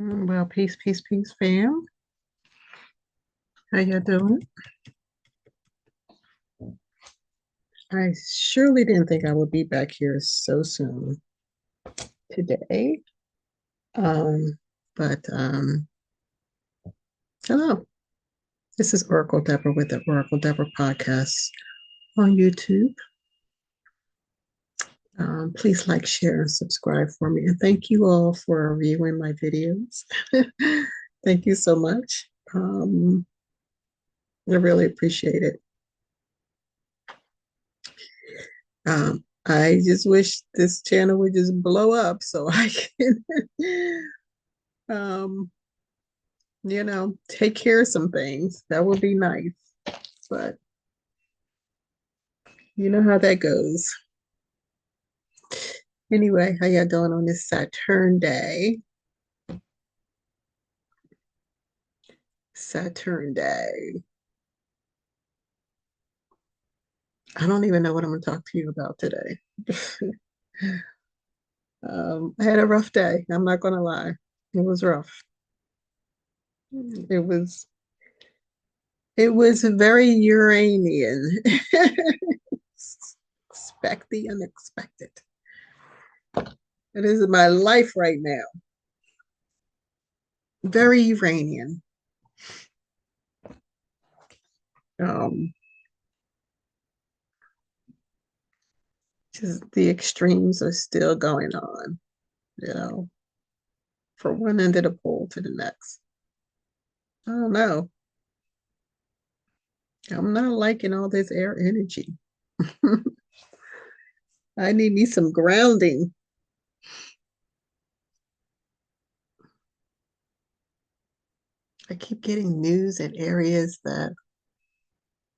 Well, peace, peace, peace, fam. How you doing? I surely didn't think I would be back here so soon today. Um, but hello. This is Oracle Deborah with the Oracle Deborah podcast on YouTube. Please like, share, and subscribe for me. And thank you all for viewing my videos. Thank you so much. I really appreciate it. I just wish this channel would just blow up so I can, um, take care of some things. That would be nice. But you know how that goes. Anyway, how y'all doing on this Saturn day? Saturn day. I don't even know what I'm going to talk to you about today. I had a rough day. I'm not going to lie. It was rough. It was very Uranian. Expect the unexpected. It is my life right now. Very Uranian. Um, just the extremes are still going on, from one end of the pole to the next. I don't know. I'm not liking all this air energy. I need me some grounding. I keep getting news in areas that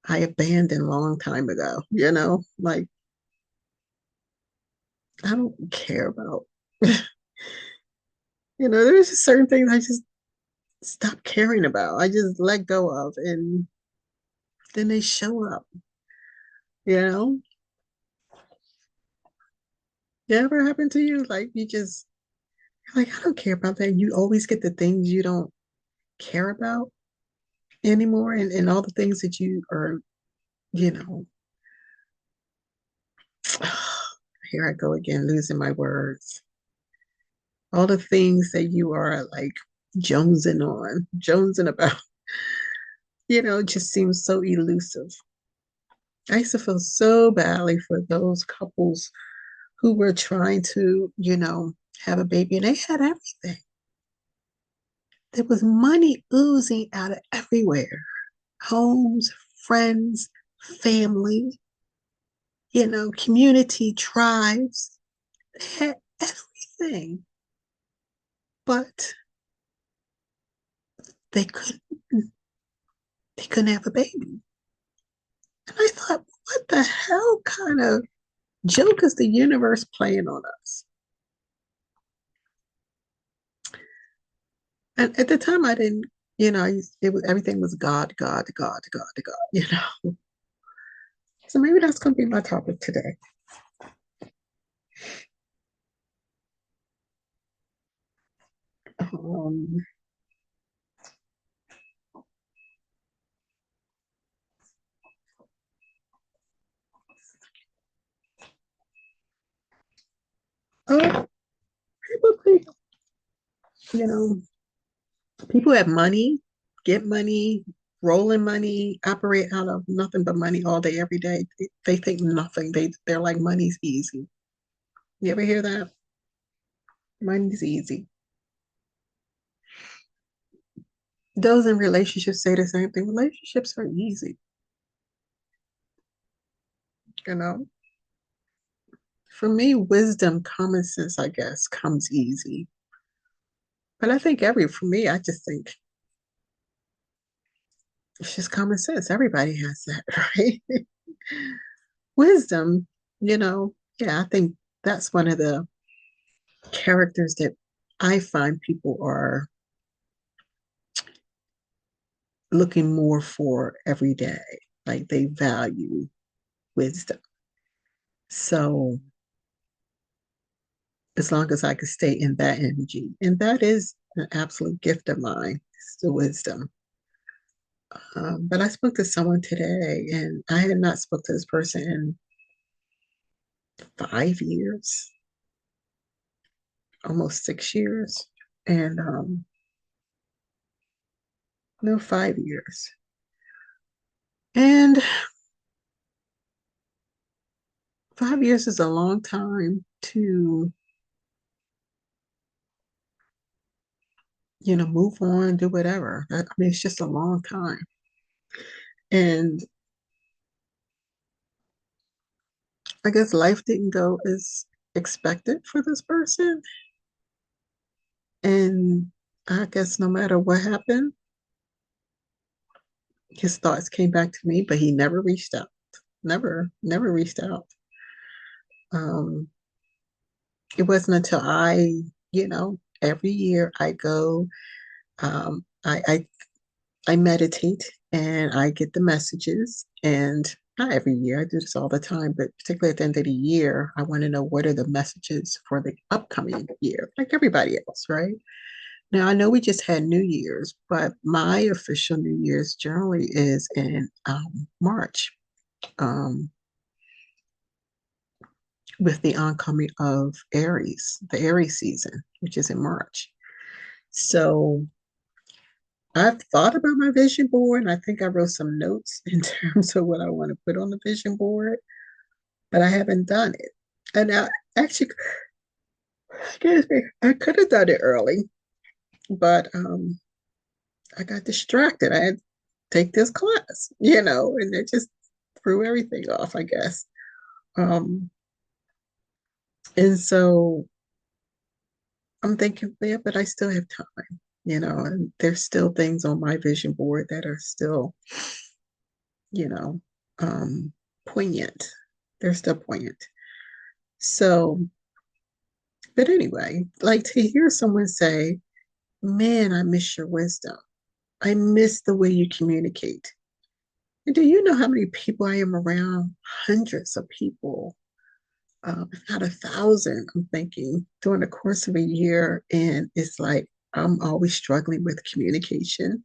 I abandoned a long time ago, like I don't care about. There's just certain things I just stop caring about. I just let go of, and then they show up, you know? That ever happened to you? Like you're like, I don't care about that. You always get the things you don't care about anymore, and all the things that you are, you know, here I go again, losing my words. All the things that you are like jonesing about, just seems so elusive. I used to feel so badly for those couples who were trying to, have a baby and they had everything. There was money oozing out of everywhere. Homes, friends, family, community, tribes. They had everything. But they couldn't they couldn't have a baby. And I thought, what the hell kind of joke is the universe playing on us? And at the time, I didn't, everything was God, God, God, God, God. So maybe that's going to be my topic today. Um, oh, people think, you know, people have money, get money, rolling money, operate out of nothing but money all day, every day. They think nothing. They're like money's easy. You ever hear that? Money's easy. Those in relationships say the same thing. Relationships are easy, you know. For me, wisdom, common sense, I guess, comes easy. But I think for me, I just think it's just common sense. Everybody has that, right? Wisdom, yeah, I think that's one of the characters that I find people are looking more for every day. Like they value wisdom. So as long as I can stay in that energy, and that is an absolute gift of mine. It's the wisdom. But I spoke to someone today, and I had not spoke to this person in 5 years, almost 6 years, and no, 5 years. And 5 years is a long time to, move on, do whatever. I mean, it's just a long time. And I guess life didn't go as expected for this person. And I guess no matter what happened, his thoughts came back to me, but he never reached out. Never reached out. Um, it wasn't until every year I go, um, I, I I meditate and I get the messages. And not every year, I do this all the time, but particularly at the end of the year, I want to know what are the messages for the upcoming year, like everybody else, right? Now, I know we just had New Year's, but my official New Year's generally is in March, um, with the oncoming of Aries, the Aries season, which is in March. So I've thought about my vision board, and I think I wrote some notes in terms of what I want to put on the vision board, but I haven't done it. And I actually, excuse me, I could have done it early, but I got distracted. I had to take this class, and it just threw everything off, I guess. Um, and so I'm thinking, yeah, but I still have time, and there's still things on my vision board that are still, you know, um, poignant. They're still poignant. So, but anyway, like to hear someone say, man, I miss your wisdom. I miss the way you communicate. And do you know how many people I am around? Hundreds of people, if not 1,000, I'm thinking, during the course of a year. And it's like, I'm always struggling with communication.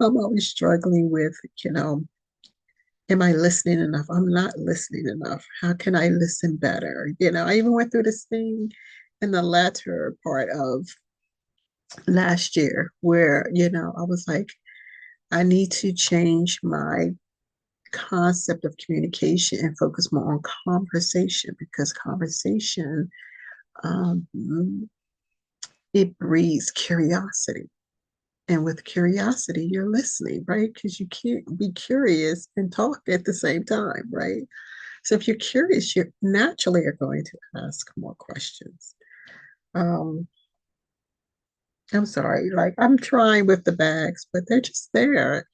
I'm always struggling with, am I listening enough? I'm not listening enough. How can I listen better? I even went through this thing in the latter part of last year where, I was like, I need to change my concept of communication and focus more on conversation, because conversation, um, it breeds curiosity. And with curiosity, you're listening, right? Because you can't be curious and talk at the same time, right? So if you're curious, you naturally are going to ask more questions. Um, I'm sorry, like I'm trying with the bags, but they're just there.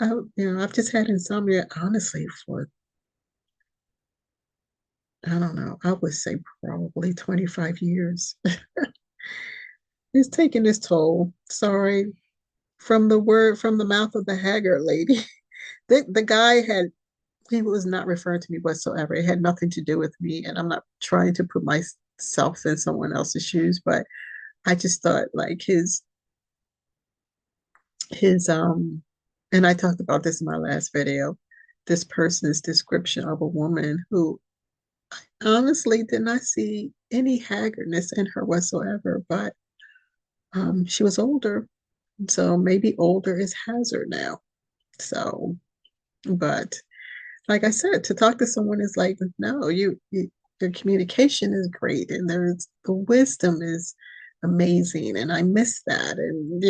I've just had insomnia honestly for, I don't know, I would say probably 25 years. It's taking its toll. Sorry. From the mouth of the Haggard lady. The guy he was not referring to me whatsoever. It had nothing to do with me. And I'm not trying to put myself in someone else's shoes, but I just thought like his and I talked about this in my last video, this person's description of a woman who honestly did not see any haggardness in her whatsoever, but she was older. So maybe older is hazard now. So, but like I said, to talk to someone is like, no, your communication is great, and there's the wisdom is amazing, and I miss that, and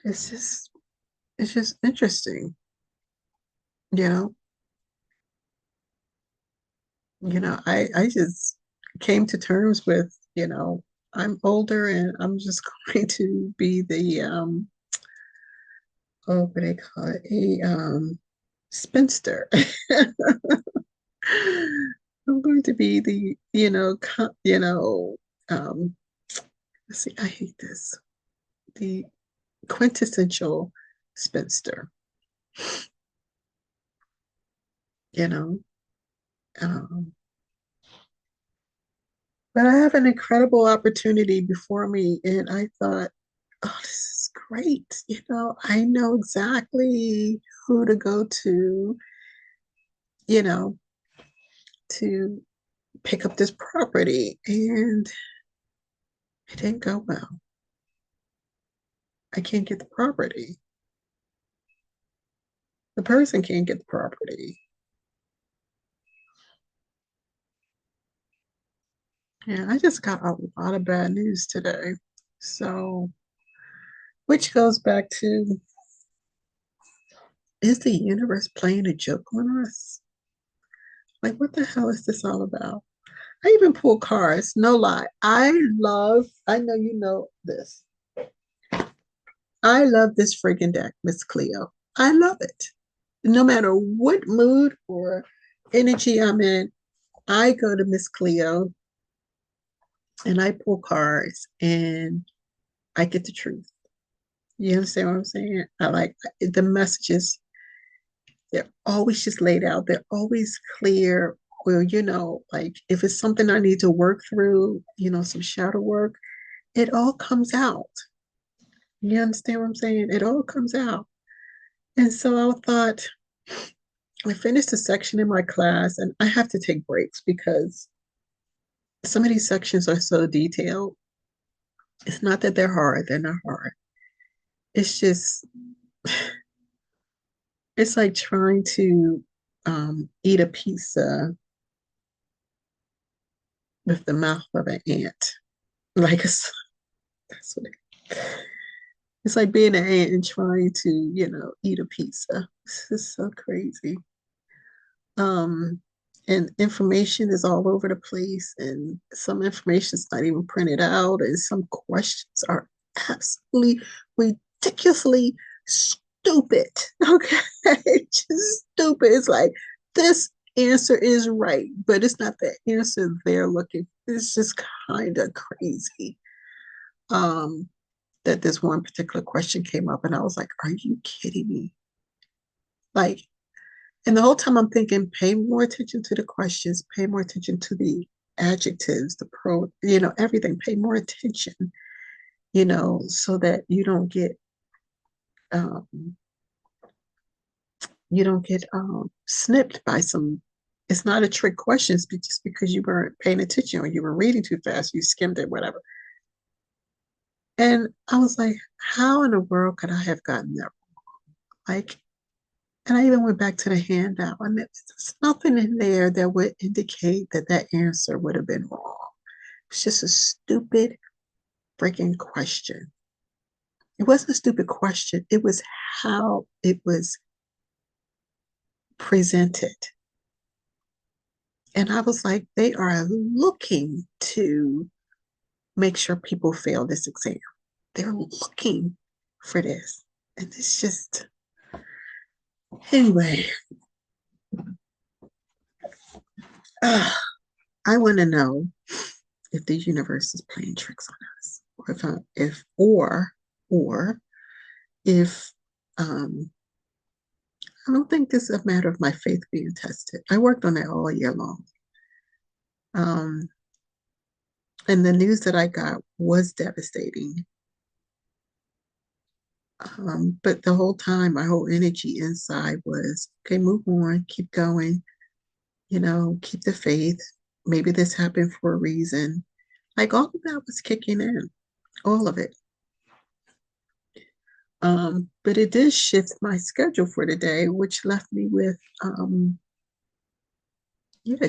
it's just it's just interesting, you know. I just came to terms with, I'm older, and I'm just going to be the what do they call it, a spinster. I'm going to be the, um, let's see, I hate this, the quintessential spinster, you know. Um, but I have an incredible opportunity before me, and I thought, oh, this is great. I know exactly who to go to, you know, to pick up this property. And it didn't go well. I can't get the property. The person can't get the property. Yeah, I just got a lot of bad news today. So, which goes back to, is the universe playing a joke on us? Like, what the hell is this all about? I even pull cards, no lie. I know you know this. I love this freaking deck, Miss Cleo. I love it. No matter what mood or energy I'm in, I go to Miss Cleo and I pull cards and I get the truth. You understand what I'm saying? I like the messages. They're always just laid out. They're always clear. Well, like if it's something I need to work through, some shadow work, it all comes out. You understand what I'm saying? It all comes out. And so I thought, I finished a section in my class and I have to take breaks because some of these sections are so detailed. It's not that they're hard, they're not hard. It's just, it's like trying to eat a pizza with the mouth of an ant. Like that's what it's like being an ant and trying to, eat a pizza. This is so crazy. Um, and information is all over the place, and some information is not even printed out, and some questions are absolutely ridiculously stupid. Okay, just stupid. It's like this answer is right, but it's not the answer they're looking for. It's just kind of crazy. Um, that this one particular question came up, and I was like, "Are you kidding me?" Like, and the whole time I'm thinking, pay more attention to the questions, pay more attention to the adjectives, the everything, pay more attention, so that um, you don't get snipped by some. It's not a trick question, it's just because you weren't paying attention or you were reading too fast, you skimmed it, whatever. And I was like, how in the world could I have gotten that? Like, and I even went back to the handout, and there's nothing in there that would indicate that that answer would have been wrong. It's just a stupid freaking question. It wasn't a stupid question. It was how it was presented. And I was like, they are looking to make sure people fail this exam. They're looking for this. And it's just, anyway, I want to know if the universe is playing tricks on us, or if I don't think this is a matter of my faith being tested. I worked on it all year long. Um, and the news that I got was devastating. But the whole time, my whole energy inside was, okay, move on, keep going, keep the faith. Maybe this happened for a reason. Like all of that was kicking in, all of it. But it did shift my schedule for the day, which left me with,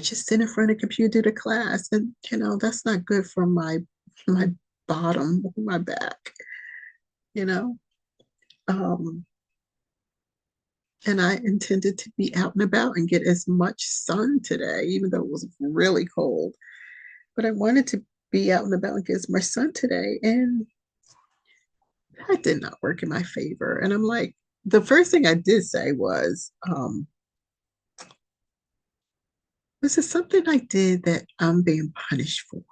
just sit in front of the computer to class. And, that's not good for my bottom, my back, you know. Um, and I intended to be out and about and get as much sun today, even though it was really cold. But I wanted to be out and about and get as much sun today. And that did not work in my favor. And I'm like, the first thing I did say was it something I did that I'm being punished for?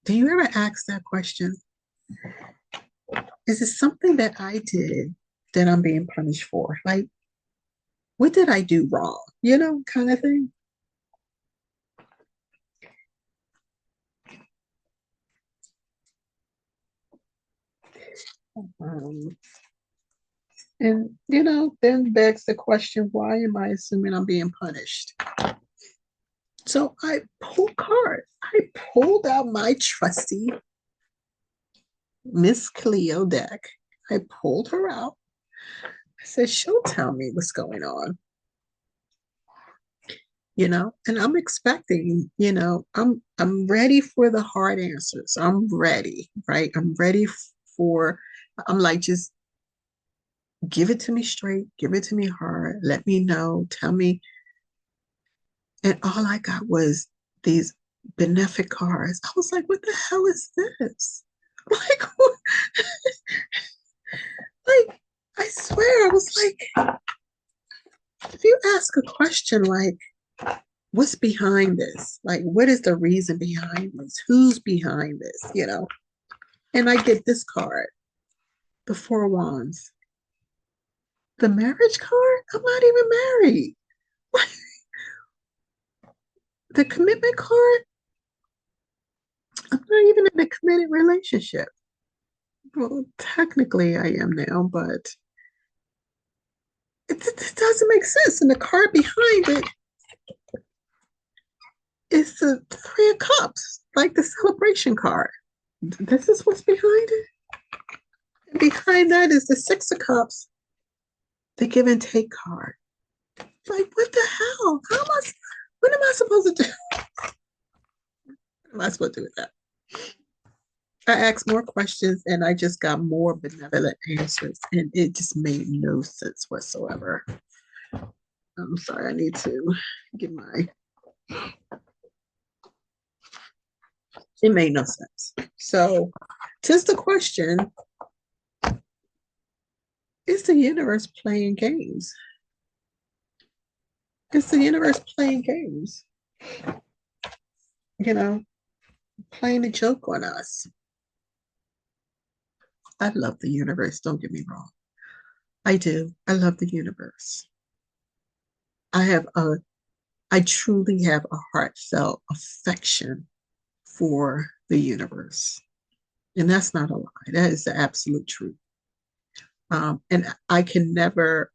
Do you ever ask that question? Is it something that I did that I'm being punished for? Like, what did I do wrong? Kind of thing. Um, and then begs the question, why am I assuming I'm being punished? So I pulled cards. I pulled out my trusty Miss Cleo deck. I pulled her out. I said, she'll tell me what's going on. And I'm expecting, I'm ready for the hard answers. I'm ready, right? I'm ready for, I'm like, just give it to me straight, give it to me hard, let me know, tell me. And all I got was these benefic cards. I was like, what the hell is this? Like, like, I swear, I was like, if you ask a question like, what's behind this? Like, what is the reason behind this? Who's behind this? And I get this card, the Four of Wands. The marriage card? I'm not even married. The commitment card? I'm not even in a committed relationship. Well, technically I am now, but it doesn't make sense. And the card behind it is the Three of Cups, like the celebration card. This is what's behind it. And behind that is the Six of Cups, the give and take card. Like, what the hell? What am I supposed to do? What am I supposed to do with that? I asked more questions and I just got more benevolent answers, and it just made no sense whatsoever. I'm sorry, I need to get my. It made no sense. So, just the question, is the universe playing games? Is the universe playing games? You know, playing a joke on us. I love the universe, don't get me wrong. I do. I love the universe. I have a I truly have a heartfelt affection for the universe. And that's not a lie. That is the absolute truth. And I can never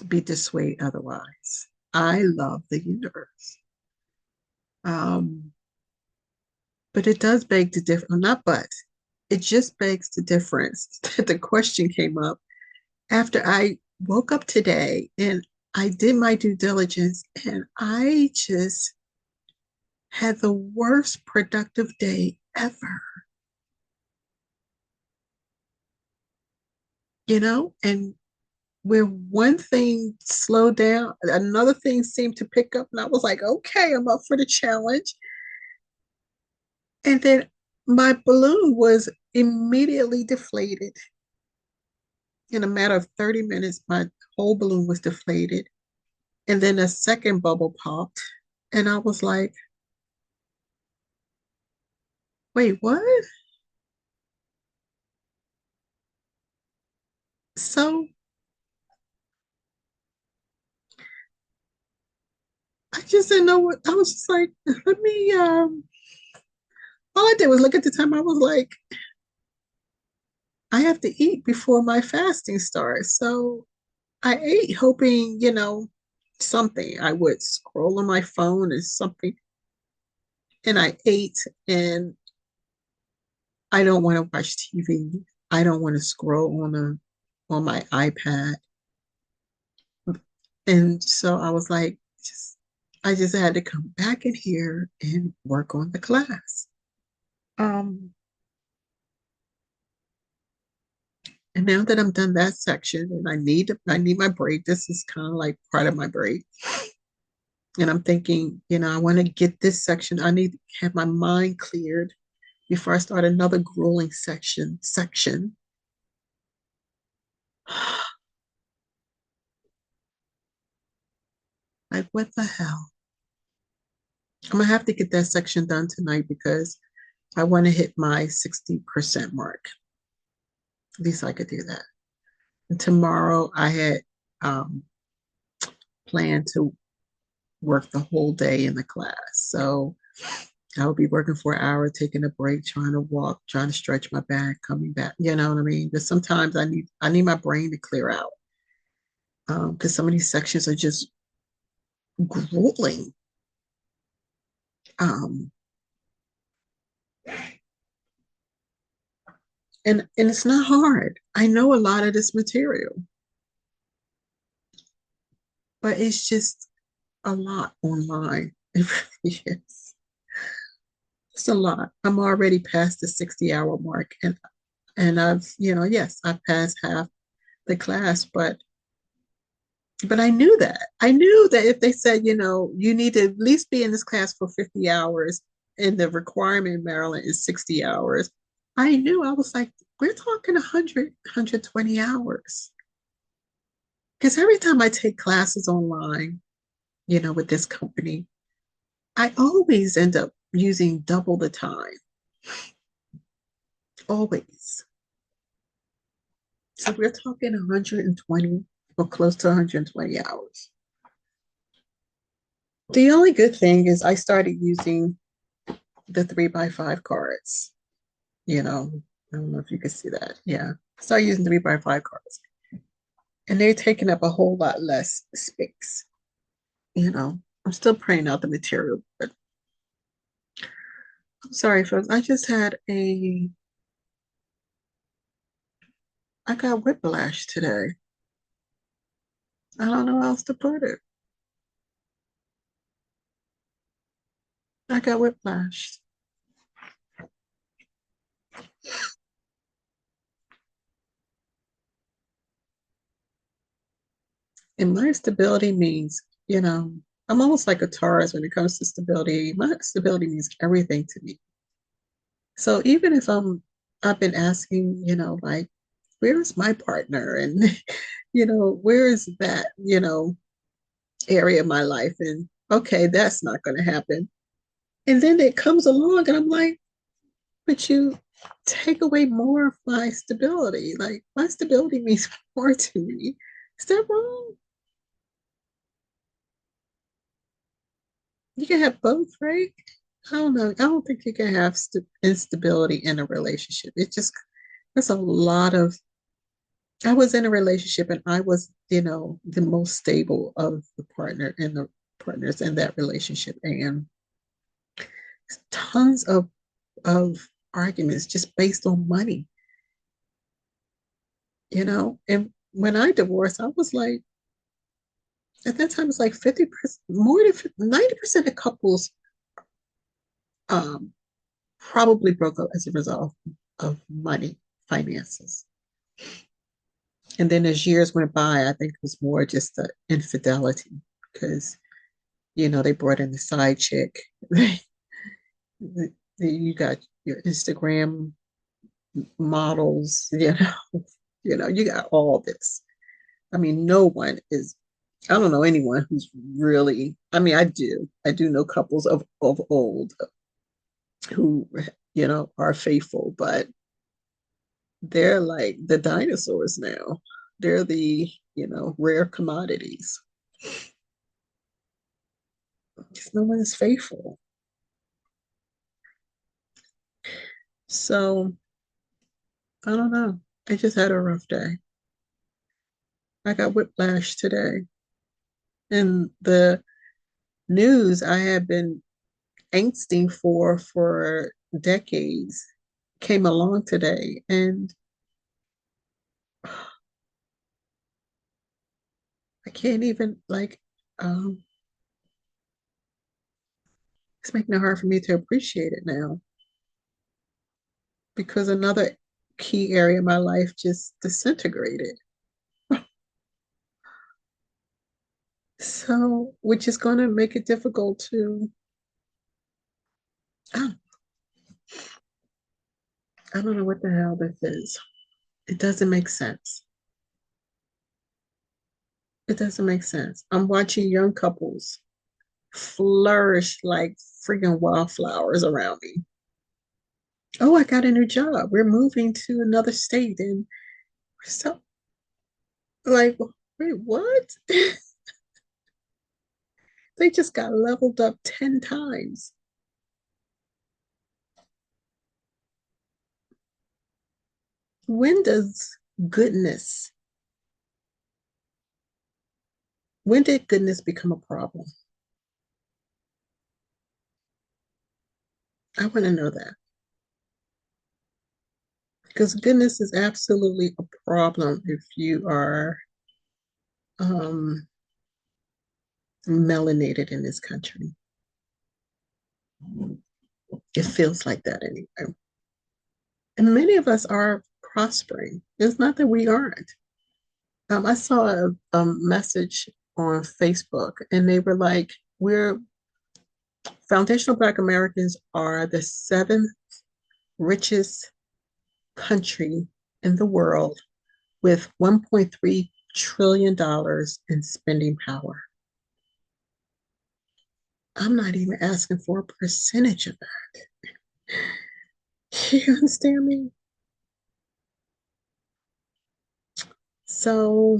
be dissuaded otherwise. I love the universe. Um, but it does beg the difference, not but, it just begs the difference that the question came up after I woke up today and I did my due diligence and I just had the worst productive day ever, and where one thing slowed down, another thing seemed to pick up, and I was like, okay, I'm up for the challenge. And then my balloon was immediately deflated. In a matter of 30 minutes, my whole balloon was deflated. And then a second bubble popped. And I was like, wait, what? So I just didn't know what I was just like, let me all I did was look at the time. I was like, I have to eat before my fasting starts. So I ate hoping, something. I would scroll on my phone or something. And I ate, and I don't want to watch TV. I don't want to scroll on my iPad. And so I was like, I just had to come back in here and work on the class. Um, and now that I'm done that section, and I need my break. This is kind of like part of my break. And I'm thinking, I want to get this section. I need to have my mind cleared before I start another grueling section. Like, what the hell? I'm gonna have to get that section done tonight because I want to hit my 60% mark. At least I could do that. And tomorrow I had um, planned to work the whole day in the class. So I would be working for an hour, taking a break, trying to walk, trying to stretch my back, coming back. You know what I mean? But sometimes I need my brain to clear out because some of these sections are just grueling. Um, and it's not hard. I know a lot of this material, but it's just a lot online. It really is. It's a lot. I'm already past the 60-hour mark, and I've, yes, I've passed half the class, but I knew that. I knew that if they said, you need to at least be in this class for 50 hours and the requirement in Maryland is 60 hours, I knew. I was like, we're talking 100, 120 hours. Because every time I take classes online, with this company, I always end up using double the time. Always. So we're talking 120 or close to 120 hours. The only good thing is I started using the 3x5 cards. I don't know if you can see that. Yeah. I started using 3x5 cards. And they're taking up a whole lot less space. I'm still praying out the material, but I'm sorry, folks. I got whiplash today. I don't know how else to put it. I got whiplash. And my stability means, I'm almost like a Taurus when it comes to stability. My stability means everything to me. So even if I've been asking, like, where's my partner? And, where is that, area of my life? And okay, that's not going to happen. And then it comes along and I'm like, but you take away more of my stability. Like my stability means more to me. Is that wrong? You can have both, right? I don't know. I don't think you can have instability in a relationship. There's a lot of, I was in a relationship and I was, the most stable of the partner and the partners in that relationship. And tons of arguments just based on money, And when I divorced, I was like, at that time, it's like 50%, more than 90% of couples um, probably broke up as a result of money, finances. And then as years went by, I think it was more just the infidelity because, they brought in the side chick. You got your Instagram models, you got all this. I mean, no one is, I don't know anyone who's really, I mean, I do know couples of old who, are faithful, but they're like the dinosaurs now. They're the, rare commodities. Because no one is faithful. So I don't know. I just had a rough day. I got whiplash today. And the news I had been angsting for decades came along today. And I can't even it's making it hard for me to appreciate it now because another key area of my life just disintegrated. So, which is going to make it difficult to, oh, I don't know what the hell this is. It doesn't make sense. It doesn't make sense. I'm watching young couples flourish like freaking wildflowers around me. Oh, I got a new job. We're moving to another state and we're so like, wait, what? They just got leveled up 10 times. When does goodness, when did goodness become a problem? I want to know that. Because goodness is absolutely a problem if you are um, melanated in this country. It feels like that anyway. And many of us are prospering. It's not that we aren't. I saw a message on Facebook, and they were like, "We're foundational Black Americans are the seventh richest country in the world with $1.3 trillion in spending power." I'm not even asking for a percentage of that. You understand me? So,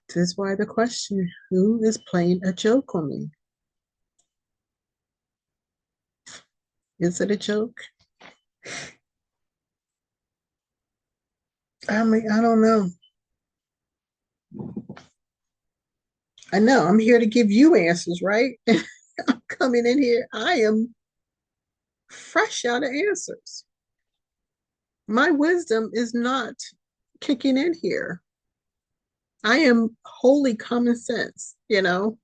this is why the question, who is playing a joke on me? Is it a joke? I mean, I don't know. I know I'm here to give you answers, right? I'm coming in here. I am fresh out of answers. My wisdom is not kicking in here. I am wholly common sense, you know.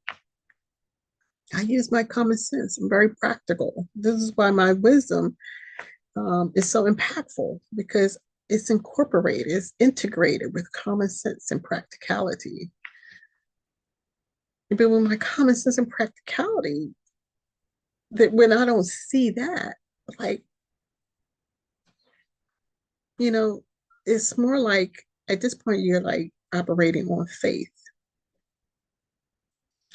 I use my common sense. I'm very practical. This is why my wisdom is so impactful because it's incorporated, it's integrated with common sense and practicality. But with my common sense and practicality, that when I don't see that, like, you know, it's more like at this point you're like operating on faith.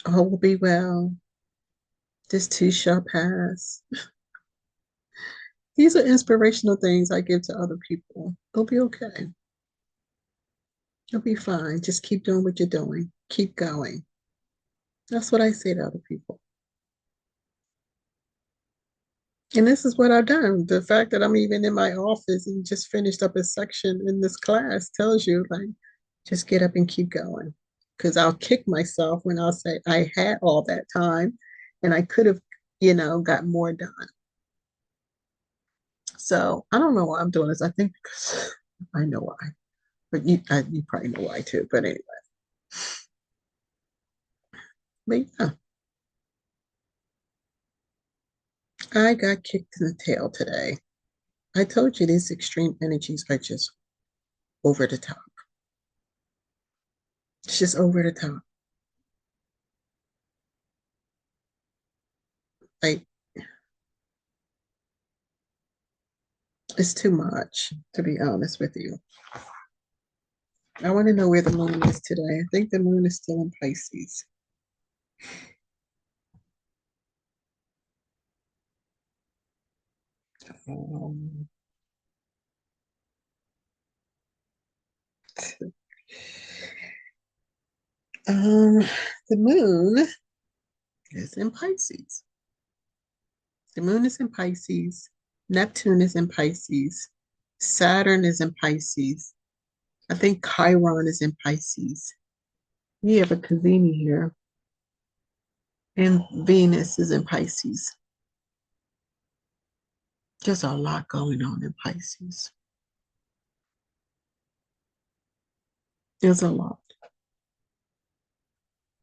All will be well. This too shall pass. These are inspirational things I give to other people. They'll be okay. You'll be fine. Just keep doing what you're doing. Keep going. That's what I say to other people. And this is what I've done. The fact that I'm even in my office and just finished up a section in this class tells you, like, just get up and keep going. Because I'll kick myself when I'll say I had all that time and I could have, got more done. So I don't know why I'm doing this. I think because I know why, but you probably know why too. But anyway, but yeah, I got kicked in the tail today. I told you these extreme energies are just over the top. It's just over the top. Like, it's too much, to be honest with you. I want to know where the moon is today. I think the moon is still in Pisces. Um, um, the moon is in Pisces. The moon is in Pisces. Neptune is in Pisces. Saturn is in Pisces. I think Chiron is in Pisces. We have a Cazimi here. And Venus is in Pisces. There's a lot going on in Pisces. There's a lot.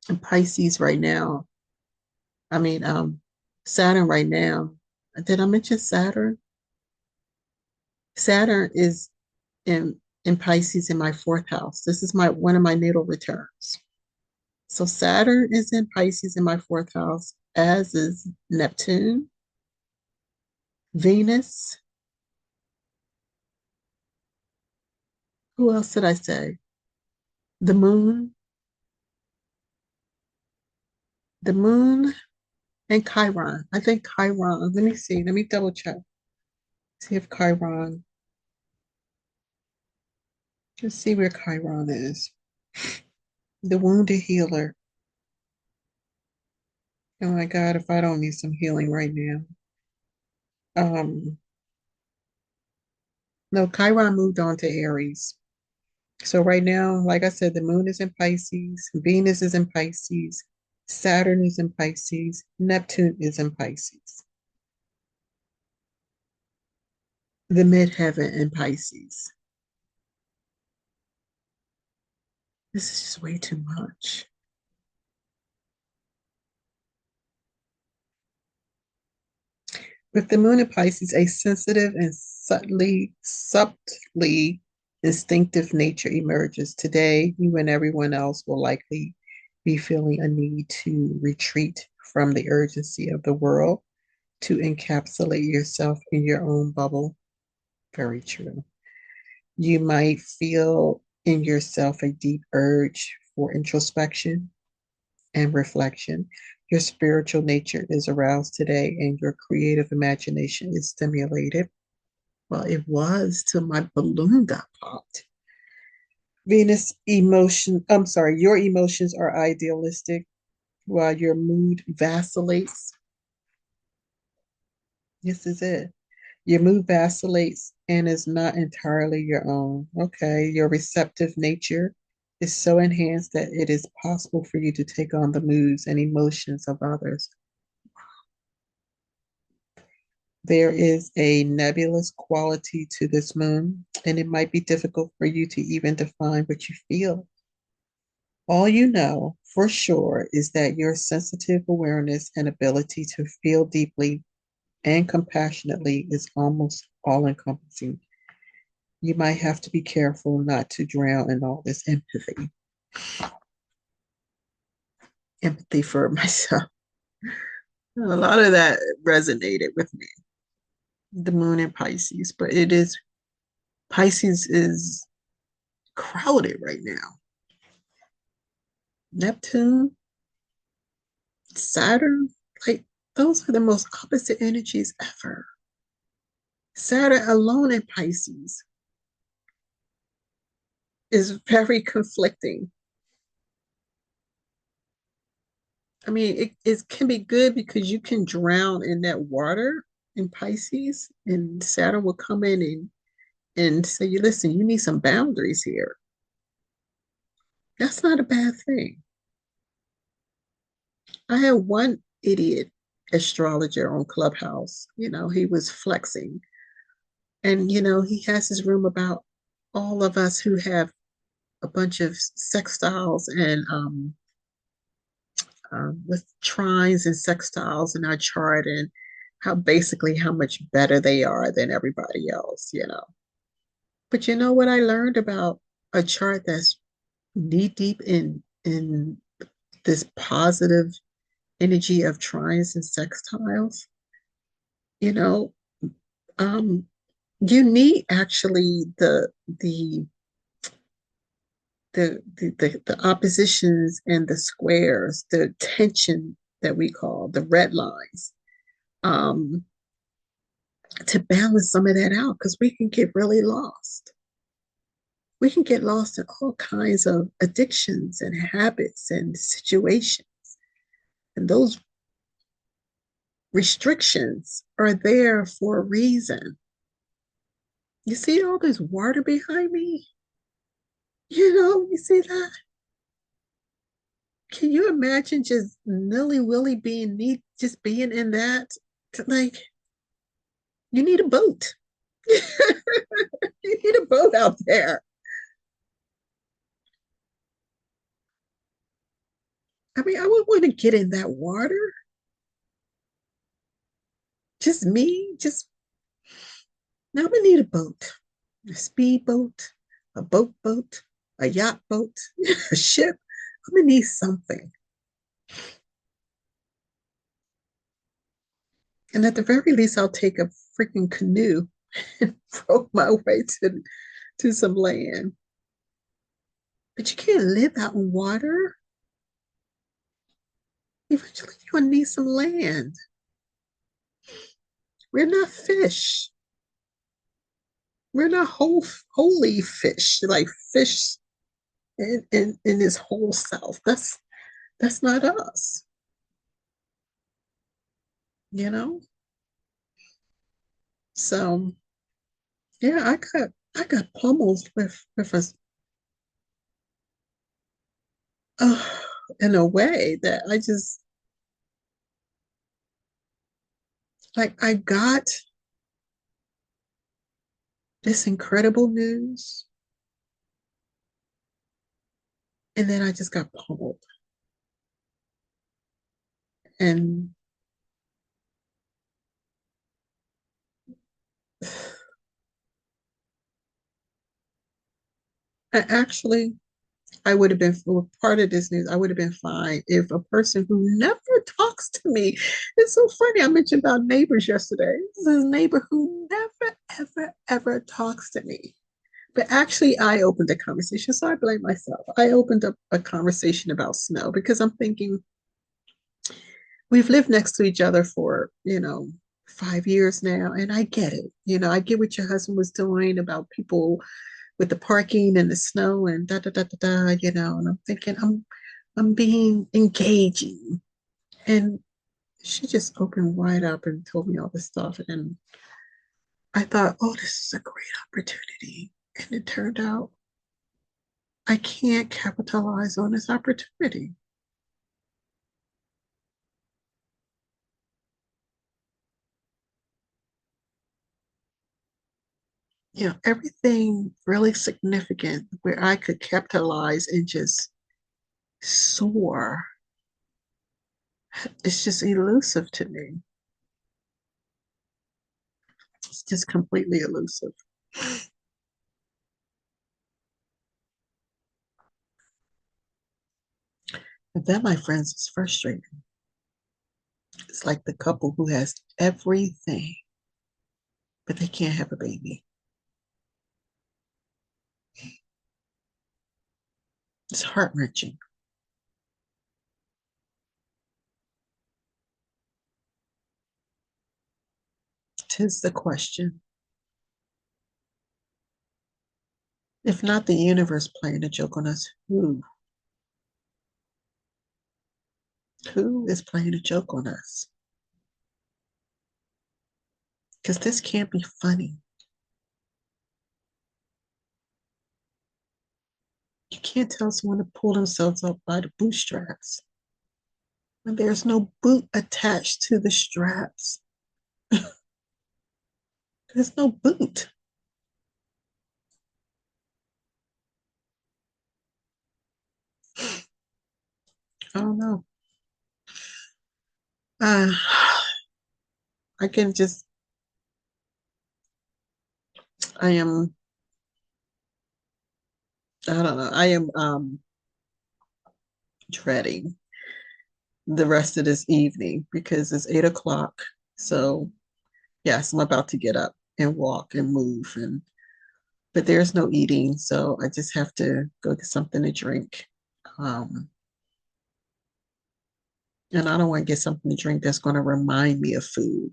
In Pisces right now, I mean, Saturn right now. Did I mention Saturn? Saturn is in Pisces in my fourth house. This is my one of my natal returns. So Saturn is in Pisces in my fourth house, as is Neptune, Venus. Who else did I say? The moon, the moon, and Chiron. I think Chiron. Let me see. Let me double check. See if Chiron. Just see where Chiron is. The wounded healer. Oh my God, if I don't need some healing right now. Um, No, Chiron moved on to Aries. So right now, like I said, the moon is in Pisces, Venus is in Pisces, Saturn is in Pisces, Neptune is in Pisces, the midheaven in Pisces. This is just way too much. With the moon in Pisces, a sensitive and subtly instinctive nature emerges. Today, you and everyone else will likely be feeling a need to retreat from the urgency of the world to encapsulate yourself in your own bubble. Very true. You might feel in yourself a deep urge for introspection and reflection. Your spiritual nature is aroused today and your creative imagination is stimulated. Well, it was till my balloon got popped. Your emotions are idealistic while your mood vacillates. This is it. Your mood vacillates and is not entirely your own. Okay. Your receptive nature is so enhanced that it is possible for you to take on the moods and emotions of others. There is a nebulous quality to this moon, and it might be difficult for you to even define what you feel. All you know for sure is that your sensitive awareness and ability to feel deeply and compassionately is almost all encompassing. You might have to be careful not to drown in all this empathy for myself. A lot of that resonated with me, the moon in Pisces, but Pisces is crowded right now. Neptune, Saturn, like those are the most opposite energies ever. Saturn alone in Pisces is very conflicting. I mean, it can be good because you can drown in that water in Pisces, and Saturn will come in and say, "You listen, you need some boundaries here." That's not a bad thing. I had one idiot astrologer on Clubhouse. He was flexing, and he has his room about all of us who have a bunch of sextiles and with trines and sextiles in our chart, and how much better they are than everybody else. But you know what I learned about a chart that's knee deep in this positive energy of trines and sextiles? You know, um, you need actually the oppositions and the squares, the tension that we call the red lines, um, to balance some of that out because we can get really lost. We can get lost in all kinds of addictions and habits and situations. And those restrictions are there for a reason. You see all this water behind me? You see that? Can you imagine just nilly willy being neat, just being in that? Like, you need a boat. You need a boat out there. I mean, I would want to get in that water. Just me, just now. I need a boat, a speedboat, a boat, a yacht boat, a ship. I'm gonna need something. And at the very least, I'll take a freaking canoe and row my way to some land. But you can't live out in water. Eventually, you're gonna need some land. We're not fish. We're not holy fish, like fish in this whole self. That's not us, you know? So Yeah, I got pummeled with a uh, in a way that I just like I got this incredible news and then I just got pummeled. And actually I would have been well, part of this news. I would have been fine if a person who never talks to me. It's so funny. I mentioned about neighbors yesterday. This is a neighbor who never, ever, ever talks to me. But actually, I opened a conversation, so I blame myself. I opened up a conversation about snow because I'm thinking we've lived next to each other for 5 years now, and I get it. I get what your husband was doing about people with the parking and the snow and da da da da da. And I'm thinking I'm being engaging, and she just opened wide up and told me all this stuff, and I thought, oh, this is a great opportunity, and it turned out I can't capitalize on this opportunity. Everything really significant where I could capitalize and just soar. It's just elusive to me. It's just completely elusive. And that, my friends, is frustrating. It's like the couple who has everything, but they can't have a baby. It's heart wrenching. Tis the question. If not the universe playing a joke on us, who is playing a joke on us? Because this can't be funny. You can't tell someone to pull themselves up by the bootstraps when there's no boot attached to the straps. There's no boot. I don't know. Uh, I can just, I am, I don't know. I am dreading the rest of this evening because it's 8 o'clock. So, yes, I'm about to get up and walk and move, but there's no eating. So I just have to go get something to drink. Um, and I don't want to get something to drink that's going to remind me of food.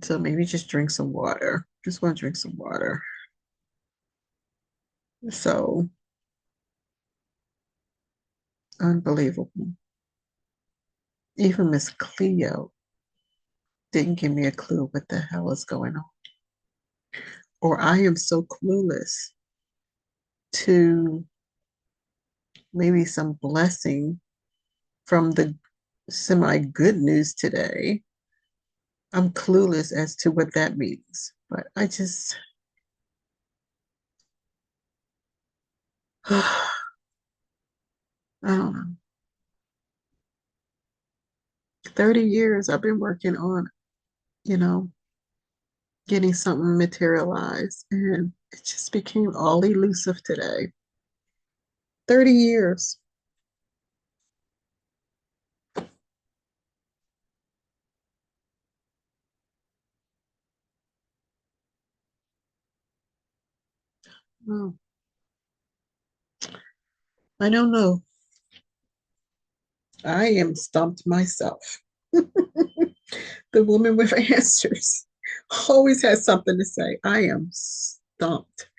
So maybe just drink some water. Just want to drink some water. So unbelievable. Even Miss Cleo didn't give me a clue what the hell is going on. Or I am so clueless to maybe some blessing from the semi good news today. I'm clueless as to what that means. But I don't know. 30 years I've been working on, you know, getting something materialized. And it just became all elusive today. 30 years. Oh, I don't know. I am stumped myself. The woman with answers always has something to say. I am stumped.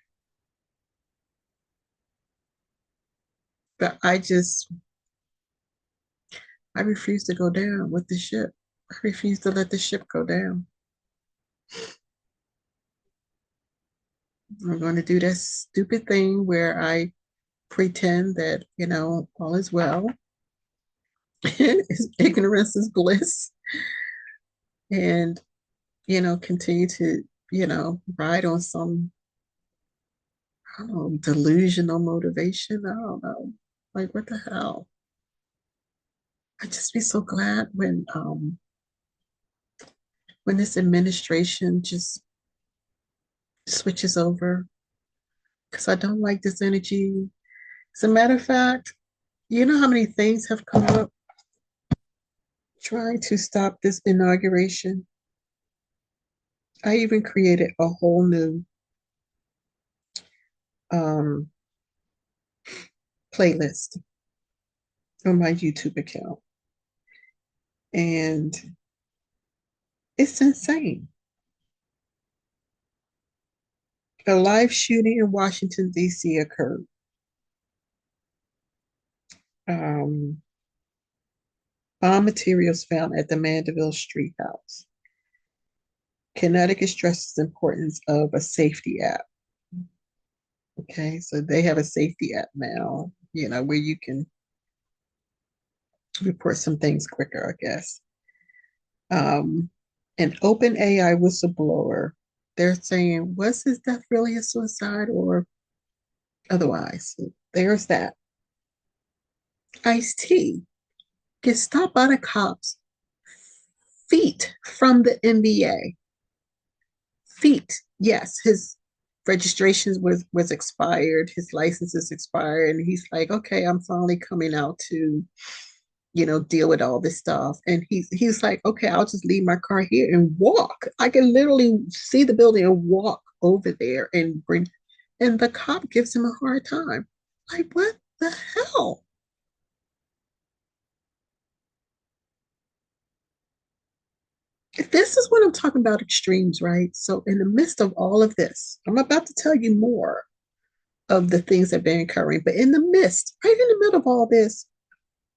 But I refuse to go down with the ship. I refuse to let the ship go down. I'm going to do that stupid thing where I pretend that, all is well. Ignorance is bliss. And, continue to, ride on some, I don't know, delusional motivation. I don't know. Like, what the hell? I'd just be so glad when this administration just switches over because I don't like this energy. As a matter of fact, you know how many things have come up trying to stop this inauguration? I even created a whole new um, playlist on my YouTube account. And it's insane. A live shooting in Washington, D.C. occurred. Um, Bomb materials found at the Mandeville Street house. Connecticut stresses the importance of a safety app. Okay, so they have a safety app now, where you can report some things quicker, I guess. An open AI whistleblower, they're saying, was his death really a suicide or otherwise? So there's that. Ice-T gets stopped by the cops feet from the NBA. Feet, yes, his registration was expired, his license is expired, and he's like, okay, I'm finally coming out to deal with all this stuff. And he's like, okay, I'll just leave my car here and walk. I can literally see the building and walk over there and bring. And the cop gives him a hard time. Like, what the hell? This is what I'm talking about extremes, right? So, in the midst of all of this, I'm about to tell you more of the things that have been occurring. But in the midst, right in the middle of all this,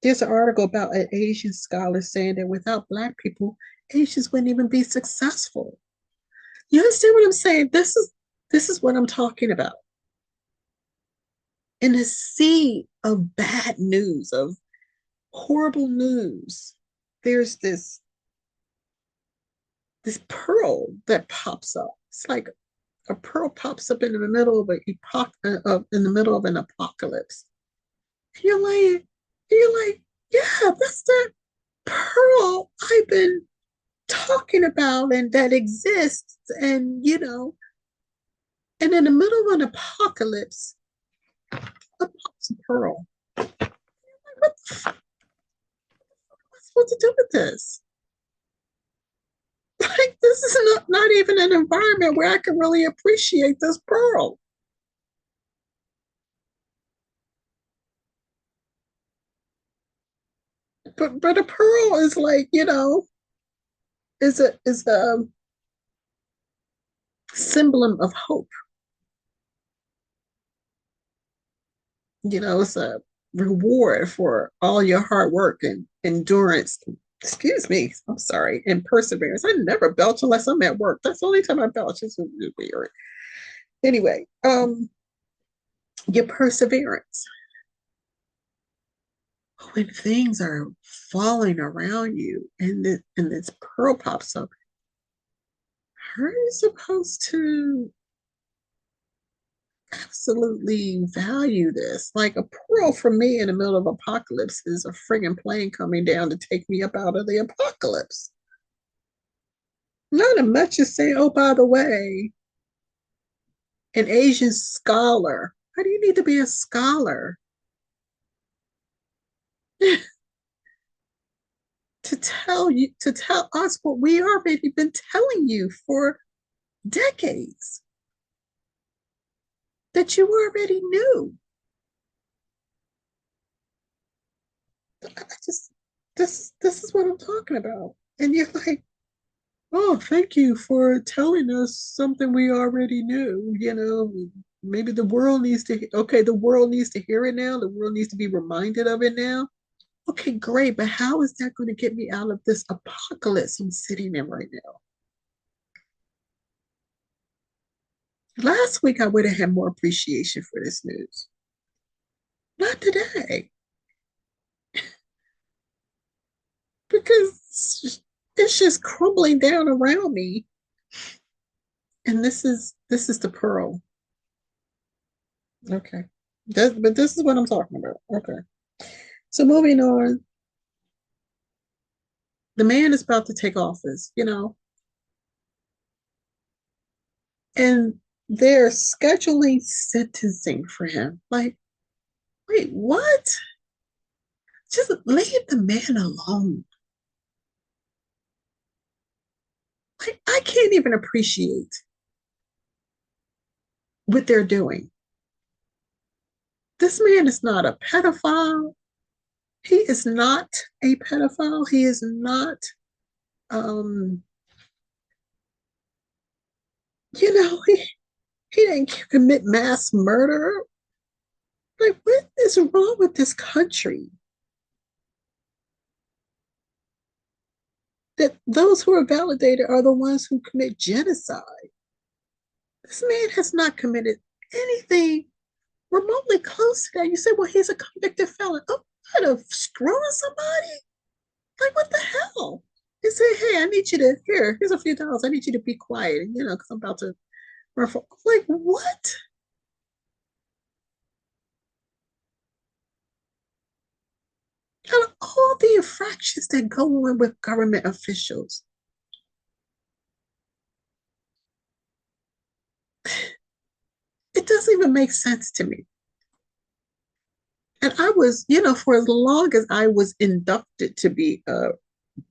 there's an article about an Asian scholar saying that without Black people, Asians wouldn't even be successful. You understand what I'm saying? This is what I'm talking about. In a sea of bad news, of horrible news, there's this pearl that pops up. It's like a pearl pops up in the middle of in the middle of an apocalypse. You're like, yeah, that's that pearl I've been talking about and that exists. And and in the middle of an apocalypse, a pops a pearl. What the am I supposed to do with this? Like, this is not even an environment where I can really appreciate this pearl. But a pearl is like, is a symbol of hope. It's a reward for all your hard work and endurance. Excuse me, I'm sorry, and perseverance. I never belch unless I'm at work. That's the only time I belch. It's weird. Anyway, your perseverance. When things are falling around you and this pearl pops up, how are you supposed to absolutely value this? Like, a pearl for me in the middle of apocalypse is a friggin' plane coming down to take me up out of the apocalypse. Not as much as say, oh, by the way, an Asian scholar. Why do you need to be a scholar? To tell us what we already been telling you for decades that you already knew. I just this is what I'm talking about. And you're like, oh, thank you for telling us something we already knew. Maybe the world needs to, okay, the world needs to hear it now. The world needs to be reminded of it now. Okay, great. But how is that going to get me out of this apocalypse I'm sitting in right now? Last week, I would have had more appreciation for this news. Not today, because it's just crumbling down around me. And this is the pearl. Okay. But this is what I'm talking about. Okay. So moving on, the man is about to take office, and they're scheduling sentencing for him. Like, wait, what? Just leave the man alone. Like, I can't even appreciate what they're doing. This man is not a pedophile. He is not a pedophile. He is not, um, he didn't commit mass murder. Like, what is wrong with this country? That those who are validated are the ones who commit genocide. This man has not committed anything remotely close to that. You say, well, he's a convicted felon. Oh, what, of screwing somebody? Like, what the hell? He said, hey, I need you to, here's a few dollars. I need you to be quiet, because I'm about to run for, like, what? Out of all the infractions that go on with government officials, it doesn't even make sense to me. And I was, for as long as I was inducted to be a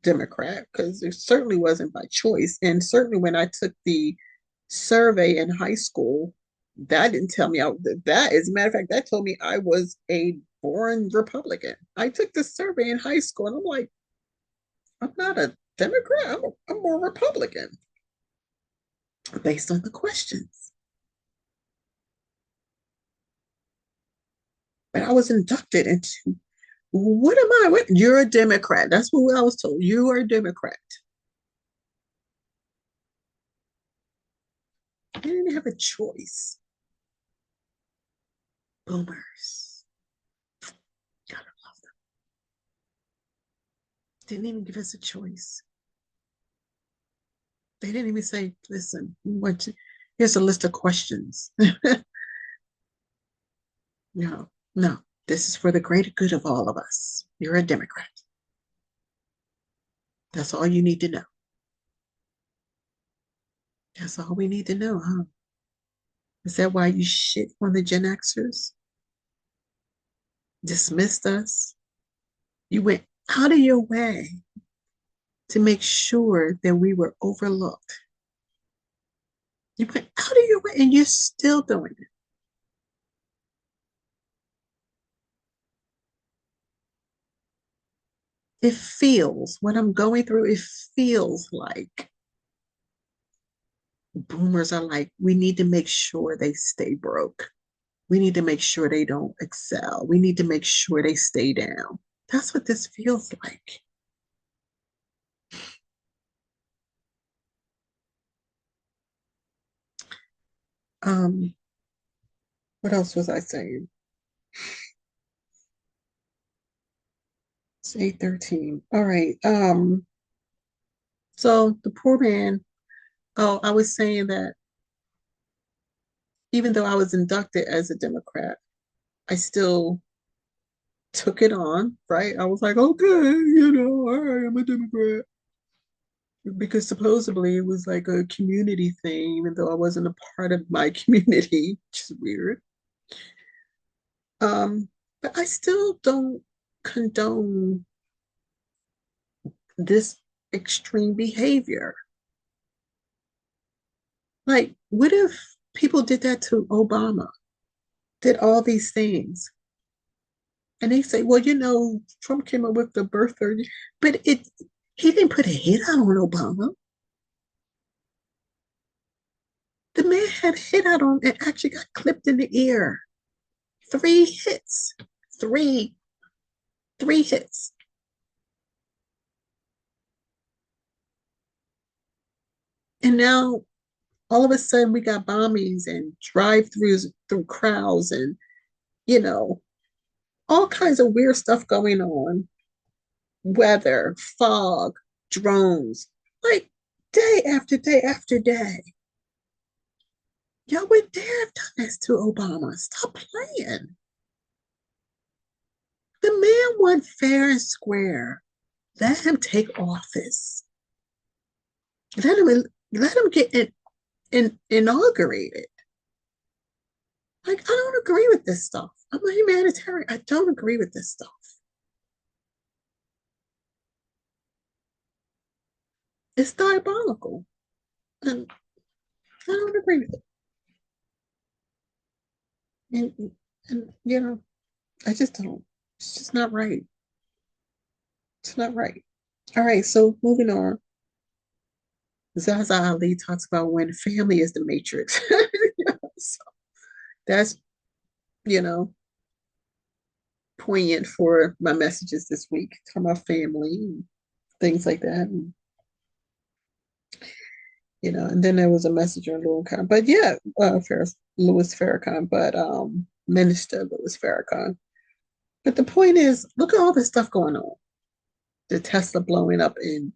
Democrat, because it certainly wasn't by choice. And certainly when I took the survey in high school, that didn't tell me that, as a matter of fact, that told me I was a born Republican. I took the survey in high school and I'm like, I'm not a Democrat, I'm more Republican based on the questions. But I was inducted into, what am I? What? You're a Democrat. That's what I was told. You are a Democrat. I didn't have a choice. Boomers. Gotta love them. Didn't even give us a choice. They didn't even say, listen, here's a list of questions. No, no. This is for the greater good of all of us. You're a Democrat. That's all you need to know. That's all we need to know, huh? Is that why you shit on the Gen Xers? Dismissed us? You went out of your way to make sure that we were overlooked. You went out of your way and you're still doing it. It feels, what I'm going through, it feels like boomers are like, we need to make sure they stay broke. We need to make sure they don't excel. We need to make sure they stay down. That's what this feels like. Um, what else was I saying? It's 8:13. All right. So the poor man, oh, I was saying that even though I was inducted as a Democrat, I still took it on, right? I was like, okay, all right, I'm a Democrat. Because supposedly it was like a community thing, even though I wasn't a part of my community, which is weird. But I still don't condone this extreme behavior. Like, what if people did that to Obama, did all these things? And they say, well, Trump came up with the birth 30, but he didn't put a hit out on Obama. The man had hit out on and actually got clipped in the ear. 3 hits. Three, 3 hits. And now all of a sudden we got bombings and drive-throughs through crowds and, you know, all kinds of weird stuff going on. Weather, fog, drones, like day after day after day. Y'all would dare have done this to Obama. Stop playing. The man won fair and square. Let him take office. Let him get inaugurated. Like, I don't agree with this stuff. I'm a humanitarian. I don't agree with this stuff. It's diabolical. And I don't agree with it. And I just don't. It's just not right. It's not right. All right, so moving on. Zaza Ali talks about when family is the matrix. So that's, you know, poignant for my messages this week, talking about family and things like that. And, and then there was a message on Louis Farrakhan. But yeah, Louis Farrakhan, but Minister Louis Farrakhan. But the point is, look at all this stuff going on. The Tesla blowing up in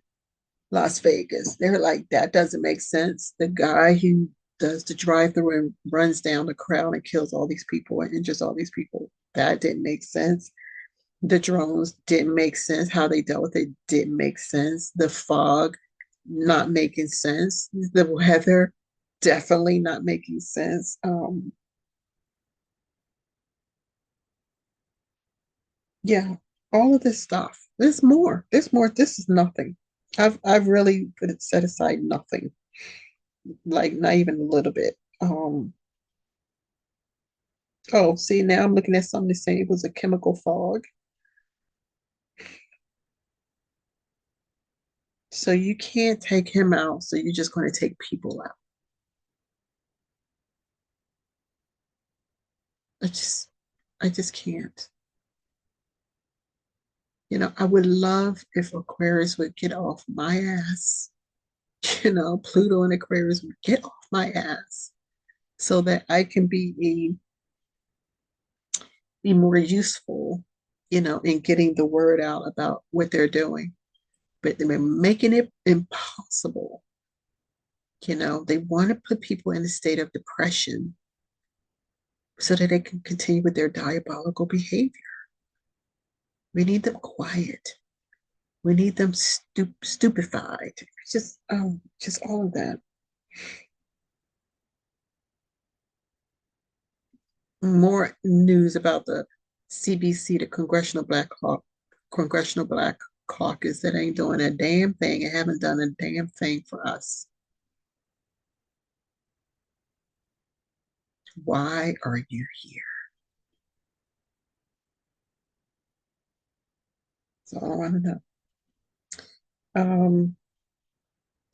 Las Vegas. They're like, that doesn't make sense. The guy who does the drive-through and runs down the crowd and kills all these people and injures all these people, that didn't make sense. The drones didn't make sense. How they dealt with it didn't make sense. The fog, not making sense. The weather, definitely not making sense. Yeah, all of this stuff. There's more. There's more. This is nothing. I've really set aside nothing, like not even a little bit. Oh, see, now I'm looking at something to say it was a chemical fog. So you can't take him out. So you're just going to take people out. I just, I just can't. I would love if Aquarius would get off my ass. Pluto and Aquarius would get off my ass so that I can be more useful, in getting the word out about what they're doing. But they're making it impossible. They want to put people in a state of depression so that they can continue with their diabolical behavior. We need them quiet. We need them stupefied. Just all of that. More news about the CBC, the Congressional Black Caucus, that ain't doing a damn thing and haven't done a damn thing for us. Why are you here? That's all I want to know.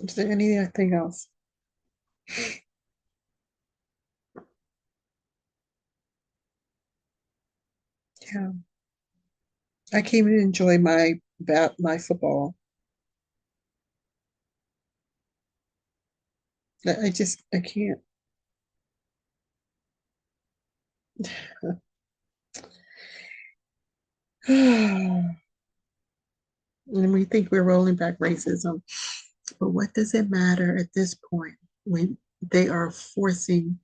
Is there anything else? Yeah, I can't even enjoy my football. I can't. And we think we're rolling back racism, but what does it matter at this point when they are forcing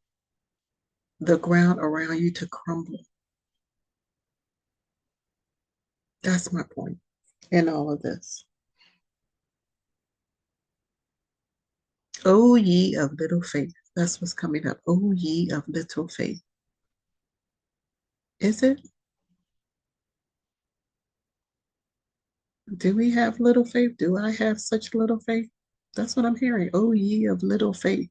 the ground around you to crumble? That's my point in all of this. O ye of little faith. That's what's coming up. O ye of little faith. Is it? Do we have little faith? Do I have such little faith? That's what I'm hearing. O ye of little faith.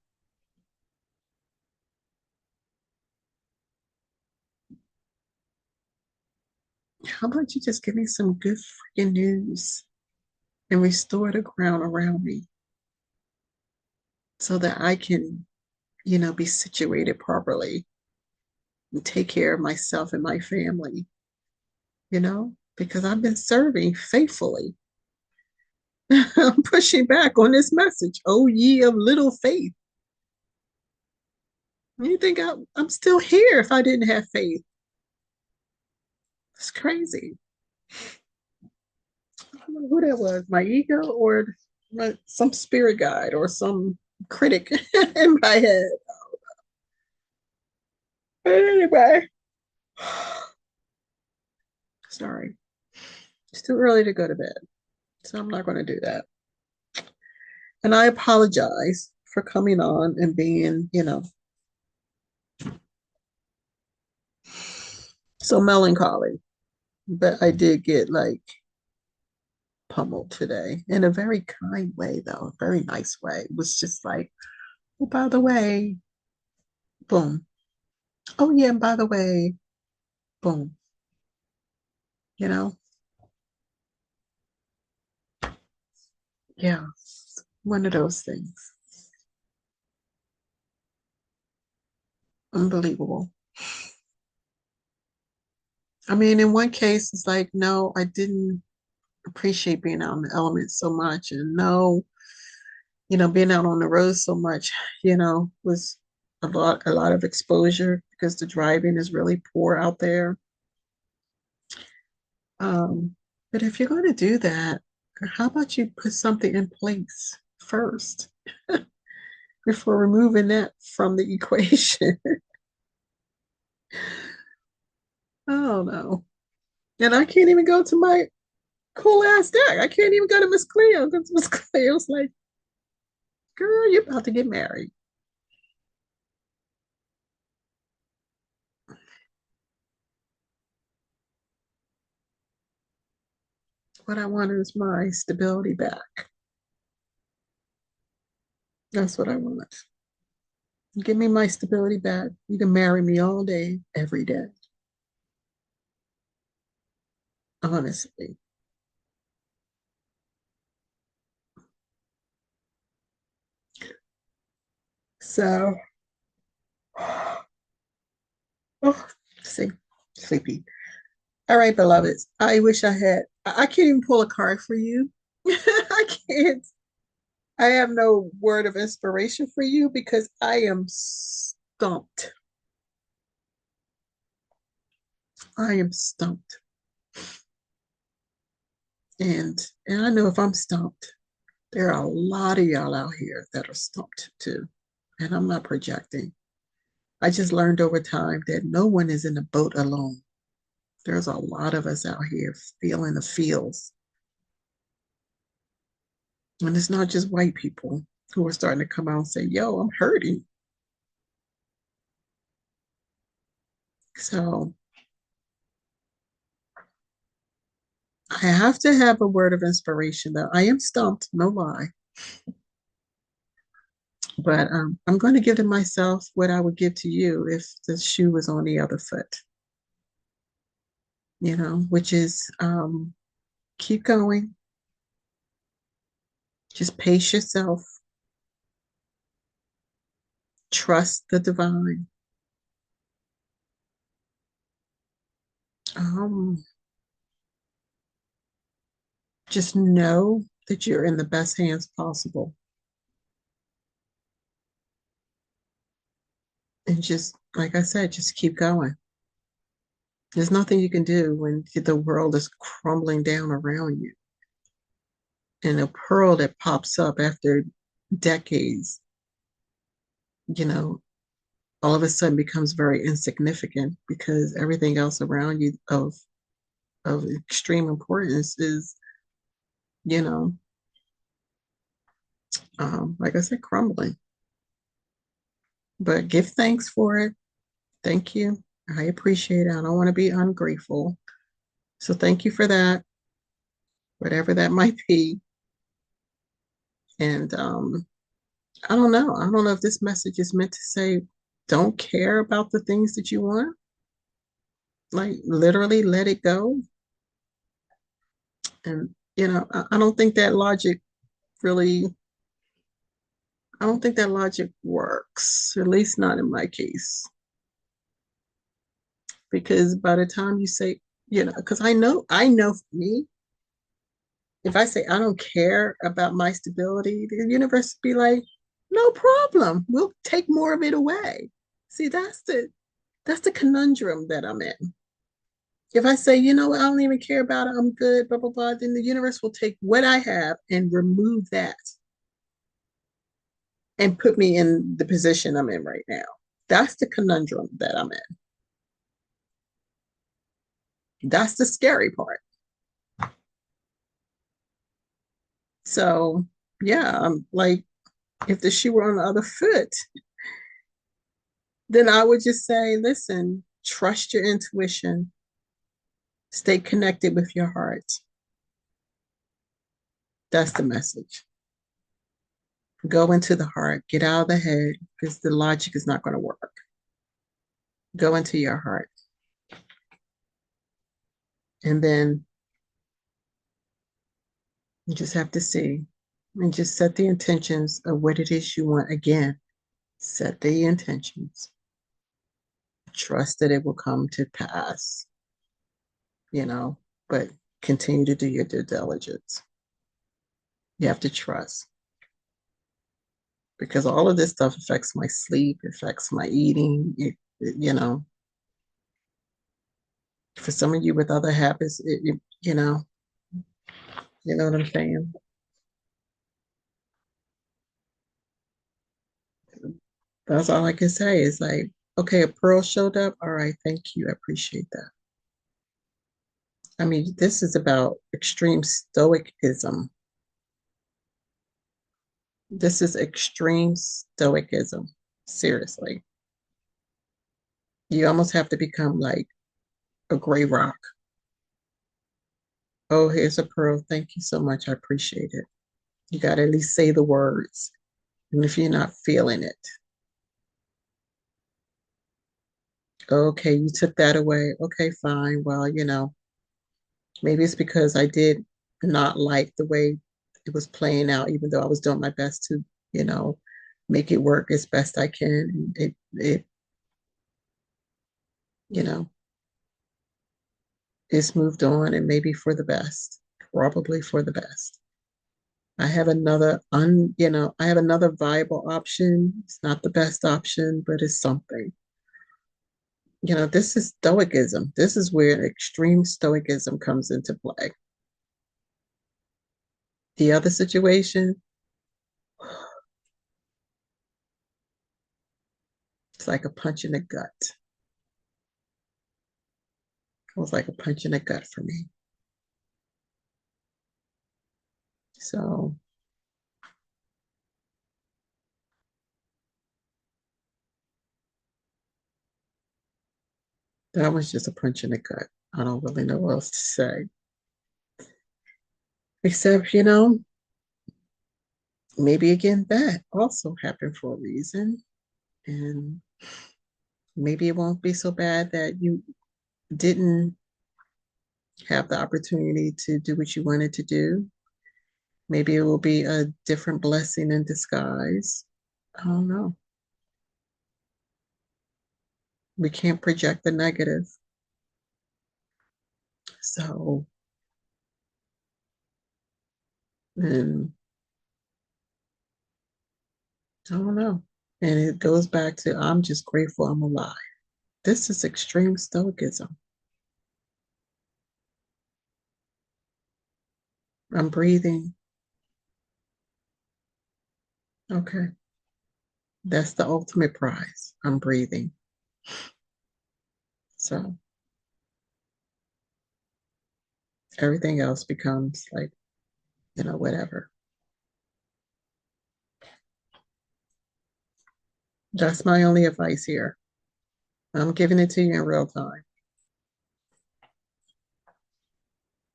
How about you just give me some good freaking news and restore the ground around me so that I can, be situated properly and take care of myself and my family, because I've been serving faithfully. I'm pushing back on this message. Oh, ye of little faith. You think I'm still here if I didn't have faith? It's crazy. I don't know who that was, my ego or some spirit guide or some critic in my head. But anyway, sorry. It's too early to go to bed, so I'm not going to do that. And I apologize for coming on and being, so melancholy. But I did get like pummeled today in a very kind way, though, a very nice way. It was just like, oh, by the way, boom. Oh, yeah, and by the way, boom. You know, yeah, one of those things. Unbelievable. I mean, in one case, it's like, no, I didn't appreciate being out in the elements so much. And no, being out on the road so much, was a lot of exposure because the driving is really poor out there. But if you're going to do that, how about you put something in place first before removing that from the equation? Oh no. And I can't even go to my cool ass deck. I can't even go to Miss Cleo because Miss Cleo's like, girl, you're about to get married. What I want is my stability back. That's what I want. Give me my stability back. You can marry me all day, every day. Honestly. So, oh, see, sleepy. All right, beloveds. I wish I had. I can't even pull a card for you. I can't. I have no word of inspiration for you because I am stumped. I am stumped. And I know if I'm stumped, there are a lot of y'all out here that are stumped too. And I'm not projecting. I just learned over time that no one is in the boat alone. There's a lot of us out here feeling the feels. And it's not just white people who are starting to come out and say, yo, I'm hurting. So I have to have a word of inspiration, though. I am stumped, no lie. But I'm going to give to myself what I would give to you if the shoe was on the other foot, which is keep going, just pace yourself, trust the divine. Um, just know that you're in the best hands possible. And just, like I said, just keep going. There's nothing you can do when the world is crumbling down around you. And a pearl that pops up after decades, you know, all of a sudden becomes very insignificant because everything else around you of extreme importance is, you know, like I said, crumbling. But give thanks for it. Thank you. I appreciate it. I don't want to be ungrateful. So thank you for that, whatever that might be. And I don't know. I don't know if this message is meant to say, don't care about the things that you want. Like literally let it go. And, I don't think that logic really, I don't think that logic works, at least not in my case. Because by the time you say, because I know for me, if I say I don't care about my stability, the universe would be like, no problem. We'll take more of it away. See, that's the conundrum that I'm in. If I say, you know what, I don't even care about it, I'm good, blah, blah, blah, then the universe will take what I have and remove that and put me in the position I'm in right now. That's the conundrum that I'm in. That's the scary part. So, yeah, I'm like, if the shoe were on the other foot, then I would just say, listen, trust your intuition, stay connected with your heart. That's the message. Go into the heart, get out of the head because the logic is not going to work. Go into your heart. And then you just have to see and just set the intentions of what it is you want. Again, set the intentions. Trust that it will come to pass, you know, but continue to do your due diligence. You have to trust because all of this stuff affects my sleep, affects my eating, you know. For some of you with other habits, you know what I'm saying? That's all I can say is like, okay, a pearl showed up. All right, thank you. I appreciate that. I mean, this is about extreme stoicism. This is extreme stoicism. Seriously. You almost have to become like a gray rock. Oh, here's a pearl. Thank you so much. I appreciate it. You got to at least say the words. And if you're not feeling it, okay, you took that away. Okay, fine. Well, maybe it's because I did not like the way it was playing out, even though I was doing my best to, you know, make it work as best I can. You know, it's moved on and maybe for the best, probably for the best. I have another viable option. It's not the best option, but it's something. This is stoicism. This is where extreme stoicism comes into play. The other situation, it's like a punch in the gut. It was like a punch in the gut for me. So that was just a punch in the gut. I don't really know what else to say. Except, maybe again, that also happened for a reason. And maybe it won't be so bad that you didn't have the opportunity to do what you wanted to do. Maybe it will be a different blessing in disguise. I don't know. We can't project the negative. So, and I don't know. And it goes back to I'm just grateful I'm alive. This is extreme stoicism. I'm breathing. Okay. That's the ultimate prize. I'm breathing. So everything else becomes like, whatever. That's my only advice here. I'm giving it to you in real time.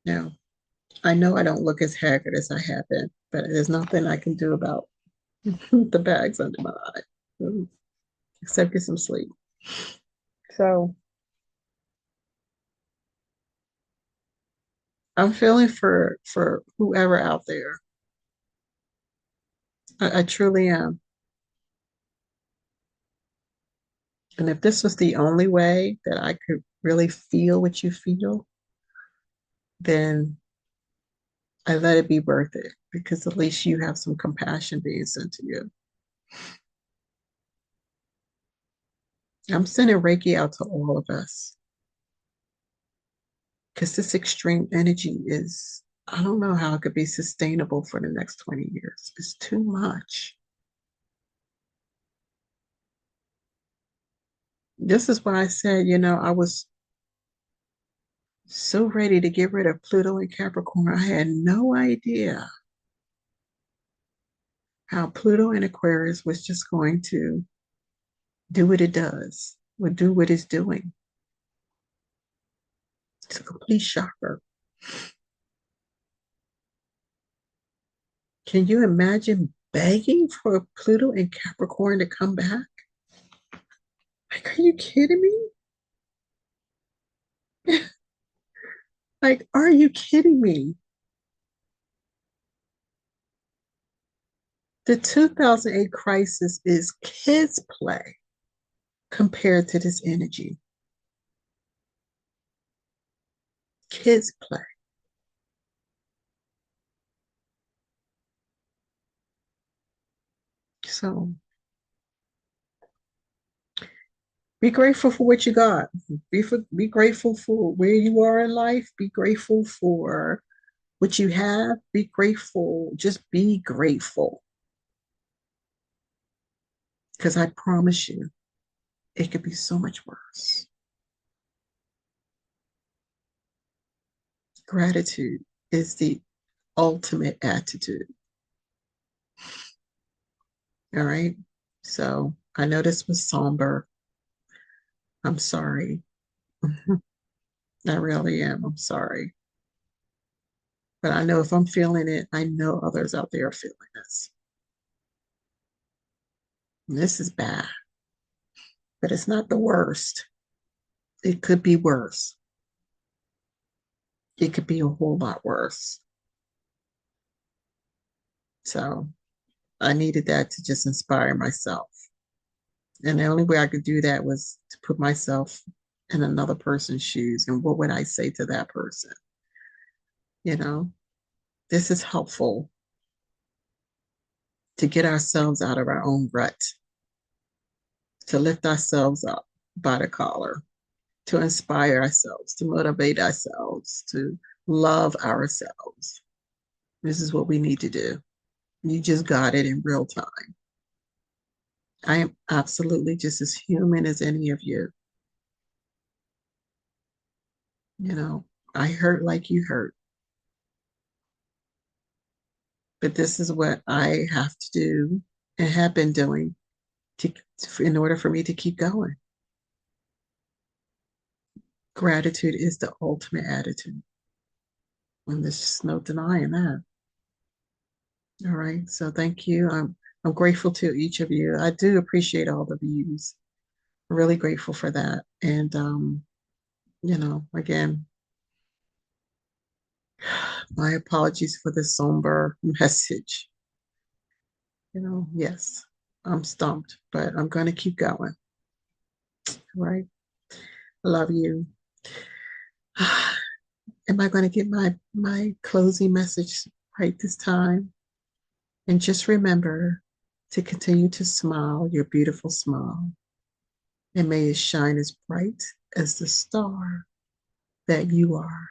Now, I know I don't look as haggard as I have been, but there's nothing I can do about the bags under my eye, except get some sleep. So I'm feeling for whoever out there. I truly am. And if this was the only way that I could really feel what you feel, then I let it be worth it because at least you have some compassion being sent to you. I'm sending Reiki out to all of us because this extreme energy is, I don't know how it could be sustainable for the next 20 years. It's too much. This is why I said, I was so ready to get rid of Pluto and Capricorn. I had no idea how Pluto and Aquarius was just going to do what it does, would do what it's doing. It's a complete shocker. Can you imagine begging for Pluto and Capricorn to come back? Like, are you kidding me? Like, are you kidding me? The 2008 crisis is kids' play compared to this energy. Kids' play. So be grateful for what you got. Be grateful for where you are in life. Be grateful for what you have. Be grateful. Just be grateful. Because I promise you, it could be so much worse. Gratitude is the ultimate attitude. All right. So I know this was somber. I'm sorry. I really am. I'm sorry. But I know if I'm feeling it, I know others out there are feeling this. And this is bad, but it's not the worst. It could be worse. It could be a whole lot worse. So I needed that to just inspire myself. And the only way I could do that was to put myself in another person's shoes. And what would I say to that person? You know, this is helpful to get ourselves out of our own rut, to lift ourselves up by the collar, to inspire ourselves, to motivate ourselves, to love ourselves. This is what we need to do. You just got it in real time. I am absolutely just as human as any of you. You know, I hurt like you hurt, but this is what I have to do and have been doing to, in order for me to keep going. Gratitude is the ultimate attitude, and there's just no denying that. All right, so thank you. I'm grateful to each of you. I do appreciate all the views. I'm really grateful for that. And again, my apologies for the somber message. Yes, I'm stumped, but I'm going to keep going. All right. Love you. Am I going to get my closing message right this time? And just remember to continue to smile your beautiful smile. And may it shine as bright as the star that you are,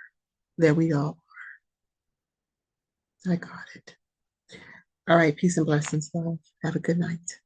that we all are. I got it. All right. Peace and blessings, love. Have a good night.